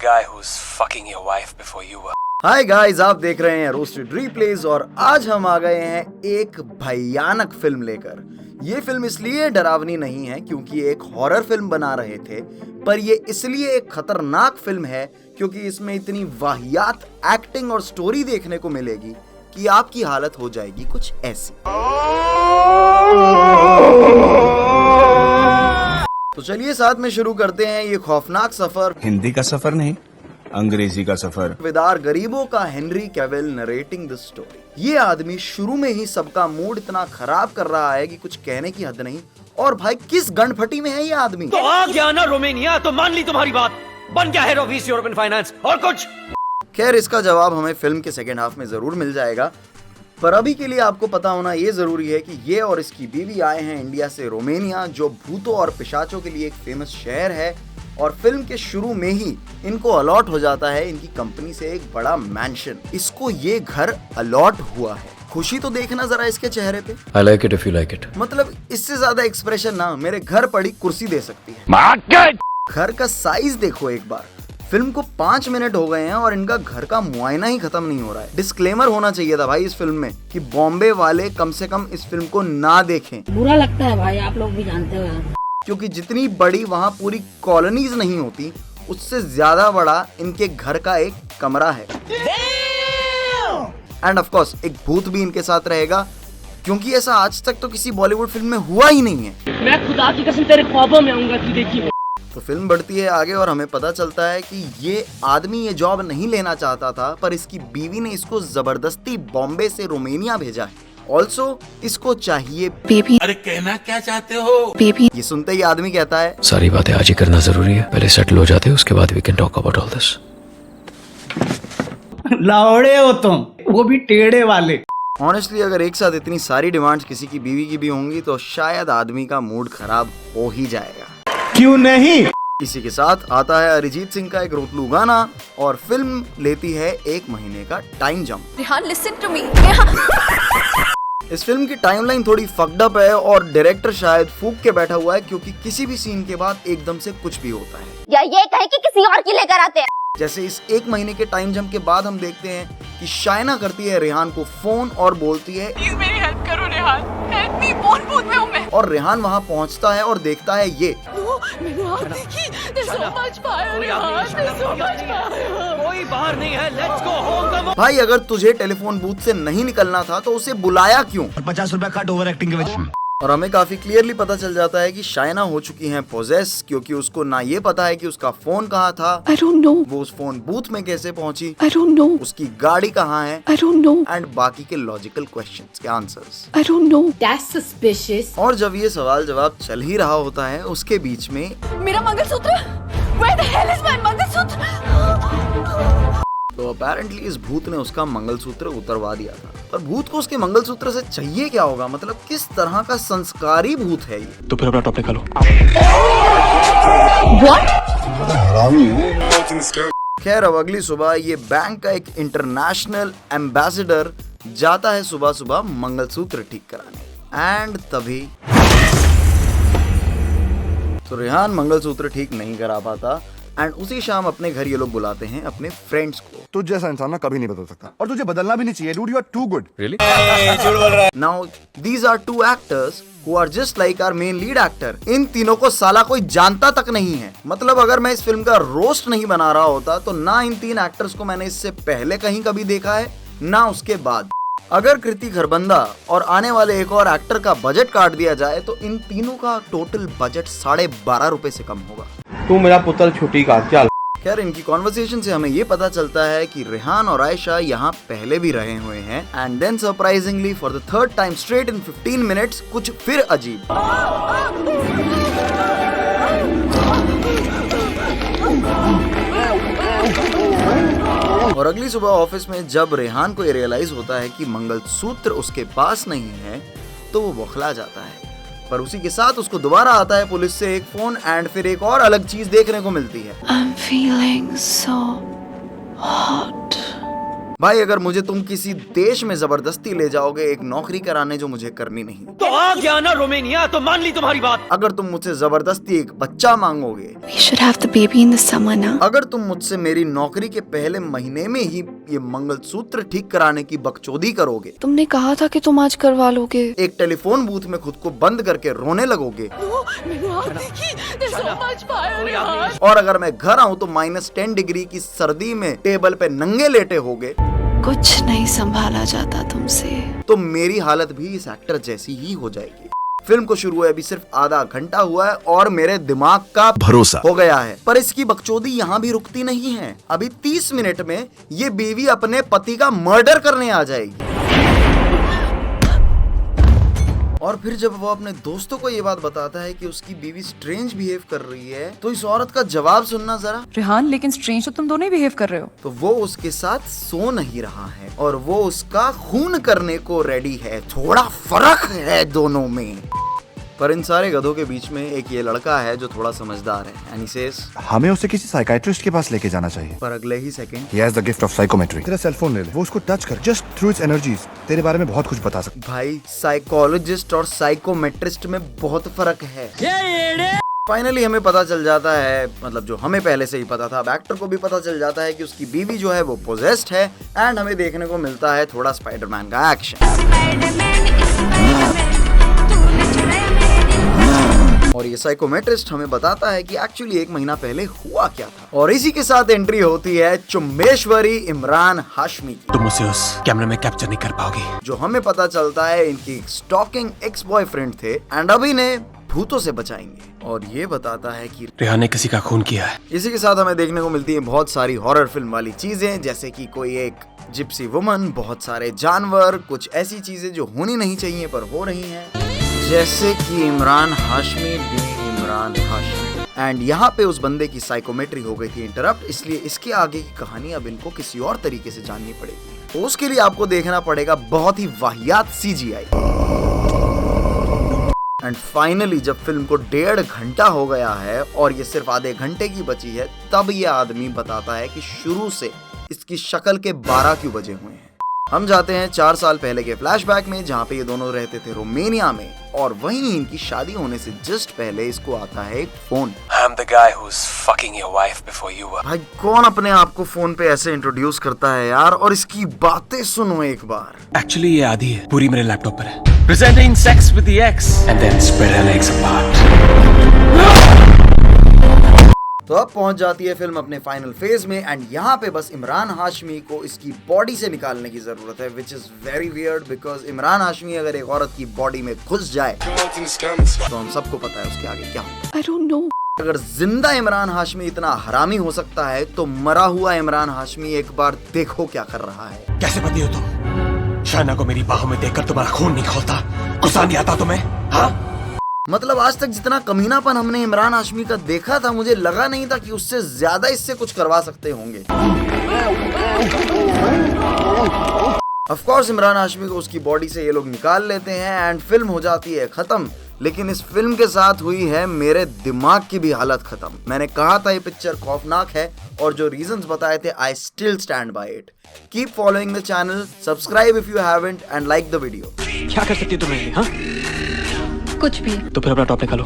guy who's fucking your wife before you were. Hi guys, आप देख रहे हैं रोस्टेड रिप्लेस और आज हम आ गए हैं एक भयानक फिल्म लेकर। ये फिल्म इसलिए डरावनी नहीं है क्योंकि एक हॉरर फिल्म बना रहे थे, पर ये इसलिए एक खतरनाक फिल्म है क्योंकि इसमें इतनी वाहियात एक्टिंग और स्टोरी देखने को मिलेगी कि आपकी हालत हो जाएगी कुछ ऐसी। तो चलिए साथ में शुरू करते हैं ये खौफनाक सफर। हिंदी का सफर नहीं, अंग्रेजी का सफर। विदार गरीबों का Henry Cavill narrating the story. ये आदमी शुरू में ही सबका मूड इतना खराब कर रहा है कि कुछ कहने की हद नहीं। और भाई किस गंडफटी में है ये आदमी। तो आ गया ना रोमानिया, तो मान ली तुम्हारी बात, बन गया head of east European finance और कुछ। खैर, इसका जवाब हमें फिल्म के सेकेंड हाफ में जरूर मिल जाएगा, पर अभी के लिए आपको पता होना ये जरूरी है कि ये और इसकी बीवी आए हैं इंडिया से रोमानिया, जो भूतों और पिशाचों के लिए एक फेमस शहर है। और फिल्म के शुरू में ही इनको अलॉट हो जाता है इनकी कंपनी से एक बड़ा मैंशन। इसको ये घर अलॉट हुआ है। खुशी तो देखना जरा इसके चेहरे पे। I like it if you like it. मतलब इससे ज्यादा एक्सप्रेशन ना मेरे घर पड़ी कुर्सी दे सकती है। घर का साइज देखो एक बार। फिल्म को 5 मिनट हो गए हैं और इनका घर का मुआयना ही खत्म नहीं हो रहा है। डिस्क्लेमर होना चाहिए था भाई इस फिल्म में कि बॉम्बे वाले कम से कम इस फिल्म को ना देखें। बुरा लगता है भाई, आप लोग भी जानते हो यार। क्योंकि जितनी बड़ी वहाँ पूरी कॉलोनीज नहीं होती, उससे ज्यादा बड़ा इनके घर का एक कमरा है। एंड ऑफ कोर्स एक भूत भी इनके साथ रहेगा, क्योंकि ऐसा आज तक तो किसी बॉलीवुड फिल्म में हुआ ही नहीं है। मैं खुदा की कसम तेरे ख्वाबों में आऊंगा, तू देखिए। तो फिल्म बढ़ती है आगे और हमें पता चलता है कि ये आदमी ये जॉब नहीं लेना चाहता था, पर इसकी बीवी ने इसको जबरदस्ती बॉम्बे से रोमानिया भेजा है। ऑल्सो इसको चाहिए बेबी। अरे कहना क्या चाहते हो बेबी? ये सुनते ही आदमी कहता है सारी बातें आज ही करना जरूरी है, पहले सेटल हो जाते हैं, उसके बाद we can talk about all this. लावड़े हो तुम, वो भी टेढ़े वाले। ऑनेस्टली अगर एक साथ इतनी सारी डिमांड्स किसी की बीवी की भी होंगी तो शायद आदमी का मूड खराब हो ही जाएगा। क्यों नहीं? इसी के साथ आता है अरिजीत सिंह का एक रोतलू गाना और फिल्म लेती है 1 महीने का time jump. Rehan listen to me. इस फिल्म की टाइमलाइन थोड़ी फक्ड अप है और डायरेक्टर शायद फूक के बैठा हुआ है, क्योंकि किसी भी सीन के बाद एकदम से कुछ भी होता है, या ये कहे कि किसी और की लेकर आते हैं। जैसे इस 1 महीने के टाइम जंप के बाद हम देखते हैं कि शाइना करती है रेहान को फोन और बोलती है प्लीज मेरी हेल्प करो रेहान, हेल्प मी, बहुत भूत में हूं मैं। और रेहान वहाँ पहुँचता है और देखता है ये। मैंने आग देखी, there's so much fire Rehan, there's so much fire। कोई बाहर नहीं है, लेट्स गो होम। भाई अगर तुझे टेलीफोन बूथ से नहीं निकलना था तो उसे बुलाया क्यों? 50 रुपए कट ओवर एक्टिंग के वजह। और हमें काफी क्लियरली पता चल जाता है कि शाइना हो चुकी हैं पोजेस, क्योंकि उसको ना ये पता है कि उसका फोन कहाँ था। I don't know। वो उस फोन बूथ में कैसे पहुंची, I don't know। उसकी गाड़ी कहाँ है, I don't know। एंड बाकी के लॉजिकल क्वेश्चंस के answers. I don't know। That's suspicious। और जब ये सवाल जवाब चल ही रहा होता है, उसके बीच में मेरा mangalsutra, where the hell is my mangalsutra? तो अपेरेंटली इस भूत ने उसका मंगलसूत्र उतरवा दिया था। पर भूत को उसके मंगलसूत्र से चाहिए क्या होगा? मतलब किस तरह का संस्कारी भूत है ये? तो फिर अपना टॉप निकालो। खैर, अब अगली सुबह ये बैंक का एक इंटरनेशनल एम्बेसडर जाता है सुबह सुबह मंगलसूत्र ठीक कराने। एंड तभी तो रेहान मंगलसूत्र ठीक नहीं करा पाता। एंड उसी शाम अपने घर ये लोग बुलाते हैं अपने फ्रेंड्स को। तुझ जैसा इंसान ना कभी नहीं बदल सकता, और तुझे बदलना भी नहीं चाहिए। Dude, you are too good. Really? Now these are 2 actors who are just like our main lead actor। इन तीनों को साला कोई जानता तक नहीं है। मतलब अगर मैं इस फिल्म का रोस्ट नहीं बना रहा होता तो ना इन 3 एक्टर्स को मैंने इससे पहले कहीं कभी देखा है, ना उसके बाद। अगर कृति खरबंदा और आने वाले एक और एक्टर का बजट काट दिया जाए तो इन तीनों का टोटल बजट 12.5 रुपए से कम होगा। तू मेरा पुत्र छुट्टी का चल। खैर, इनकी कॉन्वर्सेशन से हमें ये पता चलता है कि रेहान और आयशा यहाँ पहले भी रहे हुए हैं। And then surprisingly for the 3rd time straight in 15 minutes कुछ फिर अजीब। और अगली सुबह ऑफिस में जब रेहान को ये रियलाइज होता है कि मंगलसूत्र उसके पास नहीं है तो वो बौखला जाता है। पर उसी के साथ उसको दोबारा आता है पुलिस से एक फोन, एंड फिर एक और अलग चीज देखने को मिलती है। I'm feeling so hot। भाई अगर मुझे तुम किसी देश में जबरदस्ती ले जाओगे एक नौकरी कराने जो मुझे करनी नहीं, तो आ गया ना रोमानिया, तो मान ली तुम्हारी बात। अगर तुम मुझसे जबरदस्ती एक बच्चा मांगोगे, We should have the baby in the summer now. अगर तुम मुझसे मेरी नौकरी के पहले महीने में ही ये मंगलसूत्र ठीक कराने की बकचोदी करोगे, तुमने कहा था कि तुम आज करवा लोगे। एक टेलीफोन बूथ में खुद को बंद करके रोने लगोगे, और अगर मैं घर आऊँ तो -10 डिग्री की सर्दी में टेबल पे नंगे लेटे होगे, कुछ नहीं संभाला जाता तुमसे। तो मेरी हालत भी इस एक्टर जैसी ही हो जाएगी। फिल्म को शुरू हुए अभी सिर्फ आधा घंटा हुआ है और मेरे दिमाग का भरोसा हो गया है, पर इसकी बकचोदी यहाँ भी रुकती नहीं है। अभी 30 मिनट में ये बीवी अपने पति का मर्डर करने आ जाएगी, और फिर जब वो अपने दोस्तों को ये बात बताता है कि उसकी बीवी स्ट्रेंज बिहेव कर रही है, तो इस औरत का जवाब सुनना जरा। रेहान, लेकिन स्ट्रेंज तो तुम दोनों ही बिहेव कर रहे हो। तो वो उसके साथ सो नहीं रहा है और वो उसका खून करने को रेडी है। थोड़ा फर्क है दोनों में। पर इन सारे गधों के बीच में एक ये लड़का है जो थोड़ा समझदार है, and he says, हमें उसे किसी साइकाइट्रिस्ट के पास लेके जाना चाहिए। पर अगले ही second He has the gift of psychometry। तेरा सेलफोन ले ले, वो उसको टच कर, just through its energies तेरे बारे में बहुत कुछ बता सकता। भाई साइकोलॉजिस्ट और साइकोमेट्रिस्ट में बहुत फर्क है। फाइनली हमें पता चल जाता है, मतलब जो हमें पहले से ही पता था, अब एक्टर को भी पता चल जाता है कि उसकी बीवी जो है वो पोजेस्ड है, एंड हमें देखने को मिलता है थोड़ा स्पाइडरमैन का एक्शन। और ये साइकोमेट्रिस्ट हमें बताता है कि एक्चुअली 1 महीना पहले हुआ क्या था। और इसी के साथ एंट्री होती है चुम्बेश्वरी इमरान हाशमी की। तुम उसे उस कैमरे में कैप्चर नहीं कर पाओगे। जो हमें पता चलता है इनकी स्टॉकिंग एक्स बॉयफ्रेंड थे, एंड अभी ने भूतों से बचाएंगे। और ये बताता है कि रेहान ने किसी का खून किया है। इसी के साथ हमें देखने को मिलती है बहुत सारी हॉरर फिल्म वाली चीजें, जैसे कि कोई एक जिप्सी वुमन, बहुत सारे जानवर, कुछ ऐसी चीजें जो होनी नहीं चाहिए पर हो रही हैं, जैसे कि इमरान हाशमी बीइंग इमरान हाशमी। एंड यहाँ पे उस बंदे की साइकोमेट्री हो गई थी इंटरप्ट, इसलिए इसके आगे की कहानी अब इनको किसी और तरीके से जाननी पड़ेगी। तो उसके लिए आपको देखना पड़ेगा बहुत ही वाहियात CGI। एंड फाइनली जब फिल्म को 1.5 घंटा हो गया है और ये सिर्फ आधे घंटे की बची है, तब ये आदमी बताता है कि शुरू से इसकी शक्ल के 12 क्यों बजे हुए हैं। हम जाते हैं 4 साल पहले के फ्लैशबैक में, जहाँ पे ये दोनों रहते थे रोमानिया में, और वहीं इनकी शादी होने से जस्ट पहले इसको आता है एक phone. I'm the guy who's fucking your wife before you were। भाई कौन अपने आप को फोन पे ऐसे इंट्रोड्यूस करता है यार, और इसकी बातें सुनो एक बार। एक्चुअली ये आधी है, पूरी मेरे लैपटॉप पर है। Presenting sex with the ex and then spread her legs apart। तो अब पहुंच जाती है फिल्म अपने फाइनल फेज में, एंड यहाँ पे बस इमरान हाशमी को इसकी बॉडी से निकालने की जरूरत है, which is very weird, because Imran Hashmi अगर एक औरत की बॉडी में घुस जाए तो हम सबको पता है उसके आगे क्या होगा। I don't know. अगर जिंदा इमरान हाशमी इतना हरामी हो सकता है, तो मरा हुआ इमरान हाशमी एक बार देखो क्या कर रहा है। कैसे पति हो तुम? शाना को मेरी बाहों में देखकर तुम्हारा खून नहीं खोलता? गुस्सा नहीं आता तुम्हें? हाँ? मतलब आज तक जितना कमीनापन हमने इमरान हाशमी का देखा था, मुझे लगा नहीं था कि उससे ज्यादा इससे कुछ करवा सकते होंगे। ऑफ कोर्स इमरान हाशमी को उसकी बॉडी से ये लोग निकाल लेते हैं एंड फिल्म हो जाती है खत्म। लेकिन इस फिल्म के साथ हुई है मेरे दिमाग की भी हालत खत्म। मैंने कहा था ये पिक्चर खौफनाक है, और जो रीजंस बताए थे, I still stand by it. Keep following the channel, subscribe if you haven't, and like the video. क्या कर सकती है तुम्हें? हाँ कुछ भी। तो फिर अपना टॉप निकालो।